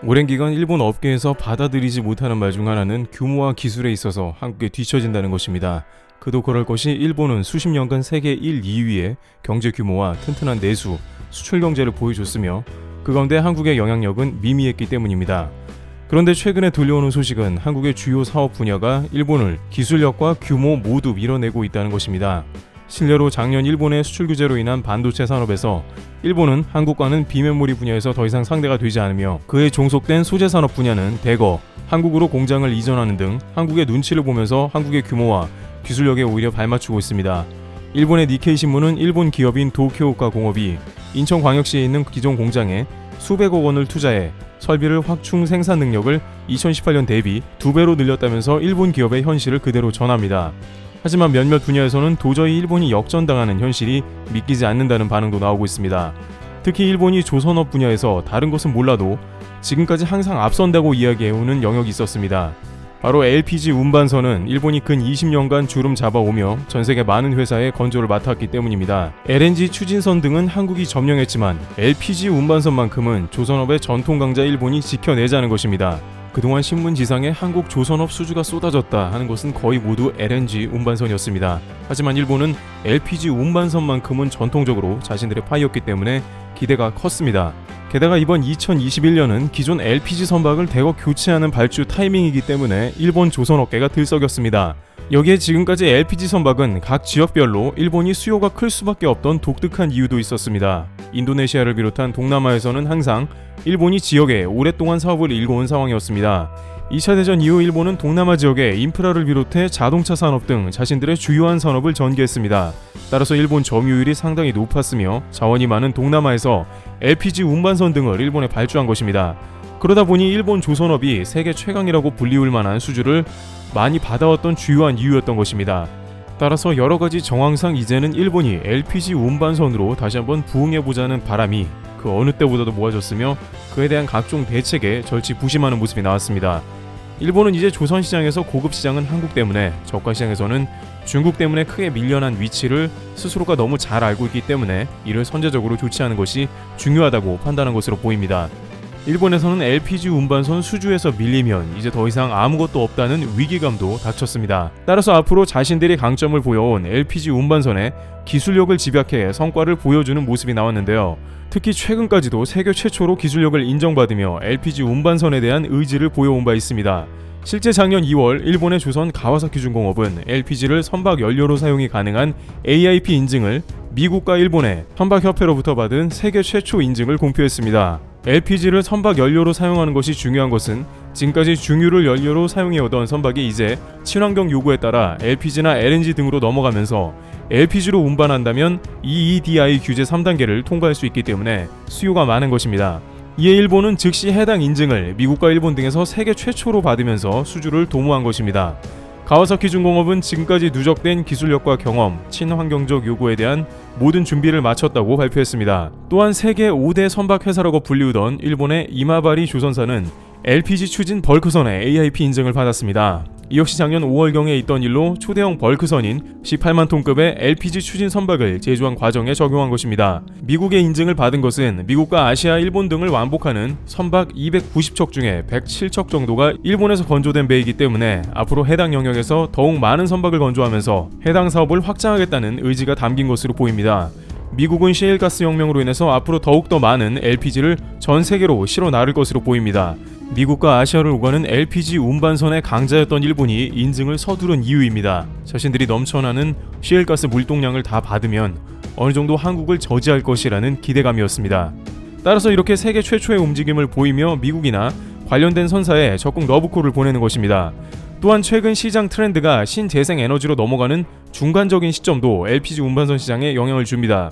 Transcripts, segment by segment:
오랜 기간 일본 업계에서 받아들이지 못하는 말 중 하나는 규모와 기술에 있어서 한국에 뒤처진다는 것입니다. 그도 그럴 것이 일본은 수십 년간 세계 1, 2위의 경제 규모와 튼튼한 내수, 수출 경제를 보여줬으며 그 가운데 한국의 영향력은 미미했기 때문입니다. 그런데 최근에 들려오는 소식은 한국의 주요 사업 분야가 일본을 기술력과 규모 모두 밀어내고 있다는 것입니다. 실례로 작년 일본의 수출 규제로 인한 반도체 산업에서 일본은 한국과는 비메모리 분야에서 더 이상 상대가 되지 않으며 그에 종속된 소재 산업 분야는 대거 한국으로 공장을 이전하는 등 한국의 눈치를 보면서 한국의 규모와 기술력에 오히려 발맞추고 있습니다. 일본의 니케이 신문은 일본 기업인 도쿄우카 공업이 인천광역시에 있는 기존 공장에 수백억 원을 투자해 설비를 확충 생산 능력을 2018년 대비 2배로 늘렸다면서 일본 기업의 현실을 그대로 전합니다. 하지만 몇몇 분야에서는 도저히 일본이 역전당하는 현실이 믿기지 않는다는 반응도 나오고 있습니다. 특히 일본이 조선업 분야에서 다른 것은 몰라도 지금까지 항상 앞선다고 이야기해오는 영역이 있었습니다. 바로 LPG 운반선은 일본이 근 20년간 주름 잡아오며 전세계 많은 회사의 건조를 맡았기 때문입니다. LNG 추진선 등은 한국이 점령했지만 LPG 운반선만큼은 조선업의 전통 강자 일본이 지켜내자는 것입니다. 그동안 신문지상에 한국 조선업 수주가 쏟아졌다 하는 것은 거의 모두 LNG 운반선이었습니다. 하지만 일본은 LPG 운반선만큼은 전통적으로 자신들의 파이였기 때문에 기대가 컸습니다. 게다가 이번 2021년은 기존 LPG 선박을 대거 교체하는 발주 타이밍이기 때문에 일본 조선업계가 들썩였습니다. 여기에 지금까지 LPG 선박은 각 지역별로 일본이 수요가 클 수밖에 없던 독특한 이유도 있었습니다. 인도네시아를 비롯한 동남아에서는 항상 일본이 지역에 오랫동안 사업을 일궈온 상황이었습니다. 2차 대전 이후 일본은 동남아 지역에 인프라를 비롯해 자동차 산업 등 자신들의 주요한 산업을 전개했습니다. 따라서 일본 점유율이 상당히 높았으며 자원이 많은 동남아에서 LPG 운반선 등을 일본에 발주한 것입니다. 그러다 보니 일본 조선업이 세계 최강이라고 불리울 만한 수주를 많이 받아왔던 주요한 이유였던 것입니다. 따라서 여러가지 정황상 이제는 일본이 LPG 운반선으로 다시 한번 부응해보자는 바람이 그 어느 때보다도 모아졌으며 그에 대한 각종 대책에 절치부심하는 모습이 나왔습니다. 일본은 이제 조선시장에서 고급시장은 한국 때문에 저가시장에서는 중국 때문에 크게 밀려난 위치를 스스로가 너무 잘 알고 있기 때문에 이를 선제적으로 조치하는 것이 중요하다고 판단한 것으로 보입니다. 일본에서는 LPG 운반선 수주에서 밀리면 이제 더 이상 아무것도 없다는 위기감도 닥쳤습니다. 따라서 앞으로 자신들이 강점을 보여온 LPG 운반선에 기술력을 집약해 성과를 보여주는 모습이 나왔는데요. 특히 최근까지도 세계 최초로 기술력을 인정받으며 LPG 운반선에 대한 의지를 보여온 바 있습니다. 실제 작년 2월 일본의 조선 가와사키중공업은 LPG를 선박 연료로 사용이 가능한 AIP 인증을 미국과 일본의 선박협회로부터 받은 세계 최초 인증을 공표했습니다. LPG를 선박 연료로 사용하는 것이 중요한 것은 지금까지 중유를 연료로 사용해오던 선박이 이제 친환경 요구에 따라 LPG나 LNG 등으로 넘어가면서 LPG로 운반한다면 EEDI 규제 3단계를 통과할 수 있기 때문에 수요가 많은 것입니다. 이에 일본은 즉시 해당 인증을 미국과 일본 등에서 세계 최초로 받으면서 수주를 도모한 것입니다. 가와사키중공업은 지금까지 누적된 기술력과 경험, 친환경적 요구에 대한 모든 준비를 마쳤다고 발표했습니다. 또한 세계 5대 선박 회사라고 불리우던 일본의 이마바리 조선사는 LPG 추진 벌크선에 AIP 인증을 받았습니다. 이 역시 작년 5월경에 있던 일로 초대형 벌크선인 18만 톤급의 LPG 추진 선박을 제조한 과정에 적용한 것입니다. 미국의 인증을 받은 것은 미국과 아시아, 일본 등을 완복하는 선박 290척 중에 107척 정도가 일본에서 건조된 배이기 때문에 앞으로 해당 영역에서 더욱 많은 선박을 건조하면서 해당 사업을 확장하겠다는 의지가 담긴 것으로 보입니다. 미국은 셰일가스 혁명으로 인해서 앞으로 더욱더 많은 LPG를 전 세계로 실어 나를 것으로 보입니다. 미국과 아시아를 오가는 LPG 운반선의 강자였던 일본이 인증을 서두른 이유입니다. 자신들이 넘쳐나는 셰일가스 물동량을 다 받으면 어느 정도 한국을 저지할 것이라는 기대감이었습니다. 따라서 이렇게 세계 최초의 움직임을 보이며 미국이나 관련된 선사에 적극 러브콜을 보내는 것입니다. 또한 최근 시장 트렌드가 신재생 에너지로 넘어가는 중간적인 시점도 LPG 운반선 시장에 영향을 줍니다.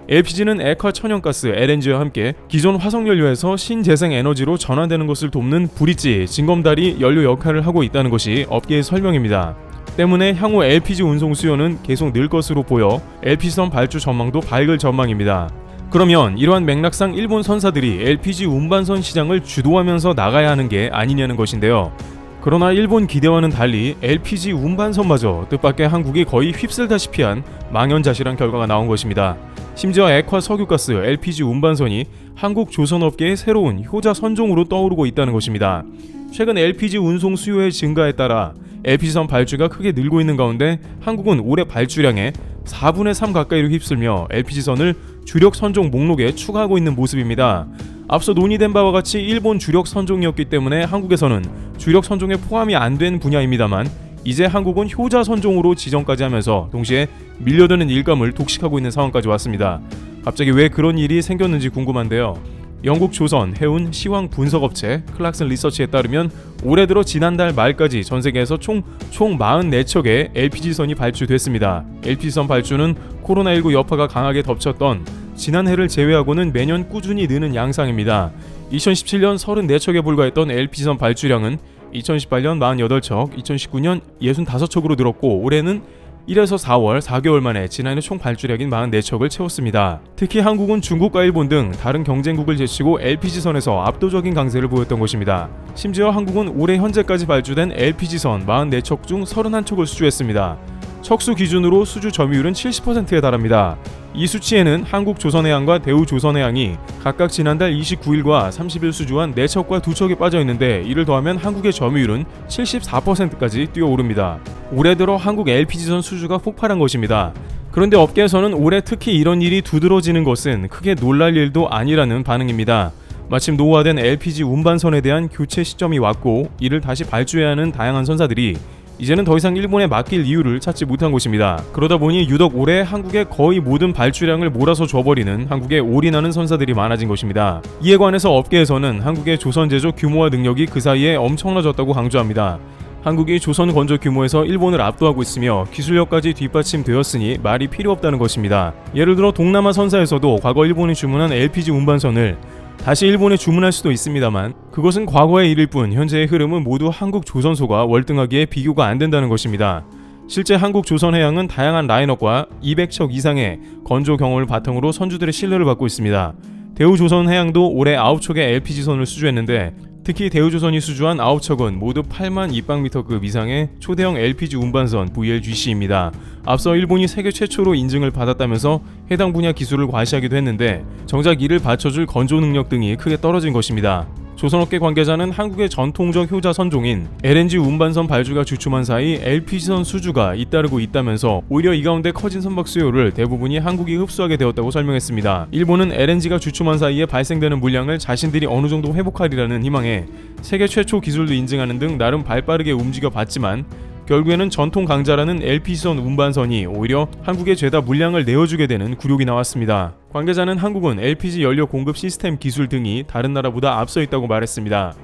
LPG는 액화 천연가스 LNG와 함께 기존 화석연료에서 신재생 에너지로 전환되는 것을 돕는 브릿지, 징검다리 연료 역할을 하고 있다는 것이 업계의 설명입니다. 때문에 향후 LPG 운송 수요는 계속 늘 것으로 보여 LPG선 발주 전망도 밝을 전망입니다. 그러면 이러한 맥락상 일본 선사들이 LPG 운반선 시장을 주도하면서 나가야 하는 게 아니냐는 것인데요. 그러나 일본 기대와는 달리 LPG 운반선마저 뜻밖의 한국이 거의 휩쓸다시피 한 망연자실한 결과가 나온 것입니다. 심지어 액화 석유가스 LPG 운반선이 한국 조선업계의 새로운 효자 선종으로 떠오르고 있다는 것입니다. 최근 LPG 운송 수요의 증가에 따라 LPG선 발주가 크게 늘고 있는 가운데 한국은 올해 발주량의 4분의 3 가까이를 휩쓸며 LPG선을 주력 선종 목록에 추가하고 있는 모습입니다. 앞서 논의된 바와 같이 일본 주력 선종이었기 때문에 한국에서는 주력 선종에 포함이 안 된 분야입니다만 이제 한국은 효자 선종으로 지정까지 하면서 동시에 밀려드는 일감을 독식하고 있는 상황까지 왔습니다. 갑자기 왜 그런 일이 생겼는지 궁금한데요. 영국 조선 해운 시황 분석업체 클락슨 리서치에 따르면 올해 들어 지난달 말까지 전 세계에서 총 44척의 LPG선이 발주됐습니다. LPG선 발주는 코로나19 여파가 강하게 덮쳤던 지난해를 제외하고는 매년 꾸준히 느는 양상입니다. 2017년 34척에 불과했던 LPG선 발주량은 2018년 48척, 2019년 65척으로 늘었고 올해는 1에서 4월 4개월 만에 지난해 총 발주량인 44척을 채웠습니다. 특히 한국은 중국과 일본 등 다른 경쟁국을 제치고 LPG선에서 압도적인 강세를 보였던 것입니다. 심지어 한국은 올해 현재까지 발주된 LPG선 44척 중 31척을 수주했습니다. 척수 기준으로 수주 점유율은 70%에 달합니다. 이 수치에는 한국조선해양과 대우조선해양이 각각 지난달 29일과 30일 수주한 4척과 2척이 빠져있는데 이를 더하면 한국의 점유율은 74%까지 뛰어오릅니다. 올해 들어 한국 LPG선 수주가 폭발한 것입니다. 그런데 업계에서는 올해 특히 이런 일이 두드러지는 것은 크게 놀랄 일도 아니라는 반응입니다. 마침 노후화된 LPG 운반선에 대한 교체 시점이 왔고 이를 다시 발주해야 하는 다양한 선사들이 이제는 더 이상 일본에 맡길 이유를 찾지 못한 것입니다. 그러다 보니 유독 올해 한국의 거의 모든 발주량을 몰아서 줘버리는 한국에 올인하는 선사들이 많아진 것입니다. 이에 관해서 업계에서는 한국의 조선 제조 규모와 능력이 그 사이에 엄청나졌다고 강조합니다. 한국이 조선 건조 규모에서 일본을 압도하고 있으며 기술력까지 뒷받침되었으니 말이 필요 없다는 것입니다. 예를 들어 동남아 선사에서도 과거 일본이 주문한 LPG 운반선을 다시 일본에 주문할 수도 있습니다만 그것은 과거의 일일 뿐 현재의 흐름은 모두 한국 조선소가 월등하기에 비교가 안 된다는 것입니다. 실제 한국 조선해양은 다양한 라인업과 200척 이상의 건조 경험을 바탕으로 선주들의 신뢰를 받고 있습니다. 대우조선해양도 올해 9척의 LPG선을 수주했는데 특히 대우조선이 수주한 9척은 모두 8만 입방미터급 이상의 초대형 LPG 운반선 VLGC입니다. 앞서 일본이 세계 최초로 인증을 받았다면서 해당 분야 기술을 과시하기도 했는데 정작 이를 받쳐줄 건조 능력 등이 크게 떨어진 것입니다. 조선업계 관계자는 한국의 전통적 효자 선종인 LNG 운반선 발주가 주춤한 사이 LPG선 수주가 잇따르고 있다면서 오히려 이 가운데 커진 선박 수요를 대부분이 한국이 흡수하게 되었다고 설명했습니다. 일본은 LNG가 주춤한 사이에 발생되는 물량을 자신들이 어느 정도 회복하리라는 희망에 세계 최초 기술도 인증하는 등 나름 발빠르게 움직여 봤지만 결국에는 전통 강자라는 LPG선 운반선이 오히려 한국에 죄다 물량을 내어주게 되는 굴욕이 나왔습니다. 관계자는 한국은 LPG 연료 공급 시스템 기술 등이 다른 나라보다 앞서 있다고 말했습니다.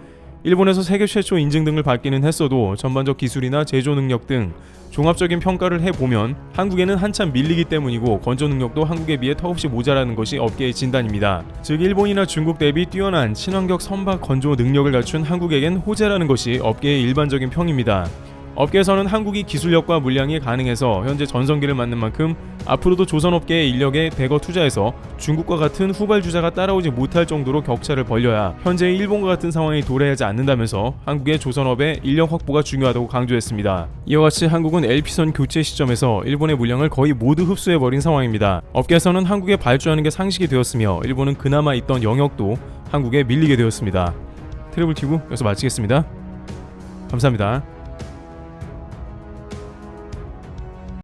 일본에서 세계 최초 인증 등을 받기는 했어도 전반적 기술이나 제조 능력 등 종합적인 평가를 해보면 한국에는 한참 밀리기 때문이고 건조 능력도 한국에 비해 턱없이 모자라는 것이 업계의 진단입니다. 즉 일본이나 중국 대비 뛰어난 친환경 선박 건조 능력을 갖춘 한국에겐 호재라는 것이 업계의 일반적인 평입니다. 업계에서는 한국이 기술력과 물량이 가능해서 현재 전성기를 맞는 만큼 앞으로도 조선업계의 인력에 대거 투자해서 중국과 같은 후발주자가 따라오지 못할 정도로 격차를 벌려야 현재의 일본과 같은 상황이 도래하지 않는다면서 한국의 조선업의 인력 확보가 중요하다고 강조했습니다. 이와 같이 한국은 LP선 교체 시점에서 일본의 물량을 거의 모두 흡수해버린 상황입니다. 업계에서는 한국에 발주하는 게 상식이 되었으며 일본은 그나마 있던 영역도 한국에 밀리게 되었습니다. 트래블 튜브 여기서 마치겠습니다. 감사합니다.